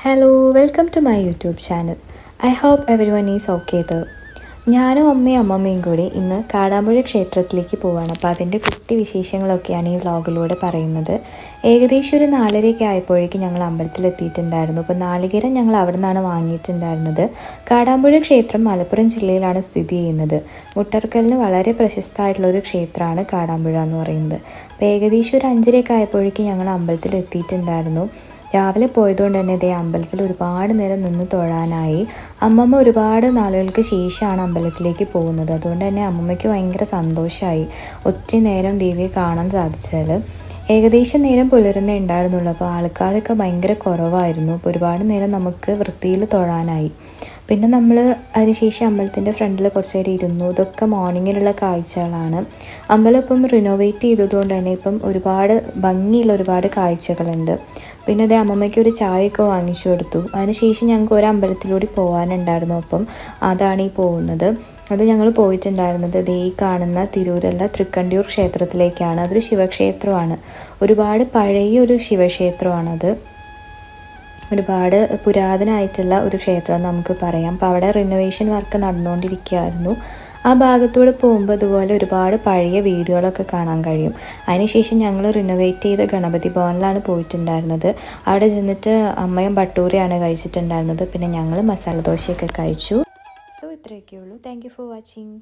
Hello welcome to my YouTube channel. I hope everyone is okay there. ഞാനും അമ്മയും കൂടി ഇന്ന് കാടാമ്പുഴ ക്ഷേത്രത്തിലേക്ക് പോവുകയാണ്. അപ്പോൾ അതിൻ്റെ കുട്ടി വിശേഷങ്ങളൊക്കെയാണ് ഈ വ്ളോഗിലൂടെ പറയുന്നത്. ഏകദേശം ഒരു 4:30 ആയപ്പോഴേക്കും ഞങ്ങൾ അമ്പലത്തിലെത്തിയിട്ടുണ്ടായിരുന്നു. അപ്പോൾ നാളികേരം ഞങ്ങൾ അവിടെ നിന്നാണ് വാങ്ങിയിട്ടുണ്ടായിരുന്നത്. കാടാമ്പുഴ ക്ഷേത്രം മലപ്പുറം ജില്ലയിലാണ് സ്ഥിതി ചെയ്യുന്നത്. മുട്ടർക്കലിന് വളരെ പ്രശസ്തമായിട്ടുള്ളൊരു ക്ഷേത്രമാണ് കാടാമ്പുഴ എന്ന് പറയുന്നത്. അപ്പോൾ ഏകദേശം ഒരു 5:30 ആയപ്പോഴേക്കും ഞങ്ങൾ അമ്പലത്തിലെത്തിയിട്ടുണ്ടായിരുന്നു. രാവിലെ പോയതുകൊണ്ട് തന്നെ ഇതേ അമ്പലത്തിൽ ഒരുപാട് നേരം നിന്ന് തൊഴാനായി. അമ്മമ്മ ഒരുപാട് നാളുകൾക്ക് ശേഷമാണ് അമ്പലത്തിലേക്ക് പോകുന്നത്. അതുകൊണ്ട് തന്നെ അമ്മമ്മയ്ക്ക് ഭയങ്കര സന്തോഷമായി ഒത്തിരി നേരം ദേവിയെ കാണാൻ സാധിച്ചാൽ. ഏകദേശം നേരം പുലരുന്നേ ഉണ്ടായിരുന്നുള്ളൂ. അപ്പോൾ ആൾക്കാരൊക്കെ ഭയങ്കര കുറവായിരുന്നു. അപ്പോൾ ഒരുപാട് നേരം നമുക്ക് വൃത്തിയിൽ തൊഴാനായി. പിന്നെ നമ്മൾ അതിനുശേഷം അമ്പലത്തിൻ്റെ ഫ്രണ്ടിൽ കുറച്ച് നേരം ഇരുന്നു. ഇതൊക്കെ മോർണിങ്ങിലുള്ള കാഴ്ചകളാണ്. അമ്പലം ഇപ്പം റിനോവേറ്റ് ചെയ്തതുകൊണ്ട് തന്നെ ഇപ്പം ഒരുപാട് ഭംഗിയുള്ള ഒരുപാട് കാഴ്ചകളുണ്ട്. പിന്നെ അതേ അമ്മമ്മയ്ക്ക് ഒരു ചായയൊക്കെ വാങ്ങിച്ചു കൊടുത്തു. അതിനുശേഷം ഞങ്ങൾക്ക് ഒരു അമ്പലത്തിലൂടെ പോകാനുണ്ടായിരുന്നു. അപ്പം അതാണ് ഈ പോകുന്നത്. അത് ഞങ്ങൾ പോയിട്ടുണ്ടായിരുന്നത് ഈ കാണുന്ന തിരൂരുള്ള തൃക്കണ്ടിയൂർ ക്ഷേത്രത്തിലേക്കാണ്. അതൊരു ശിവക്ഷേത്രമാണ്. ഒരുപാട് പഴയ ഒരു ശിവക്ഷേത്രമാണത്. ഒരുപാട് പുരാതനമായിട്ടുള്ള ഒരു ക്ഷേത്രം നമുക്ക് പറയാം. അപ്പോൾ അവിടെ റിനോവേഷൻ വർക്ക് നടന്നുകൊണ്ടിരിക്കുകയായിരുന്നു. ആ ഭാഗത്തൂടെ പോകുമ്പോൾ അതുപോലെ ഒരുപാട് പഴയ വീടുകളൊക്കെ കാണാൻ കഴിയും. അതിനുശേഷം ഞങ്ങൾ റിനോവേറ്റ് ചെയ്ത ഗണപതി ഭവനിലാണ് പോയിട്ടുണ്ടായിരുന്നത്. അവിടെ ചെന്നിട്ട് അമ്മയും ഭട്ടൂരയാണ് കഴിച്ചിട്ടുണ്ടായിരുന്നത്. പിന്നെ ഞങ്ങൾ മസാല ദോശയൊക്കെ കഴിച്ചു. സോ ഇത്രയൊക്കെ ഉള്ളൂ. Thank you for watching.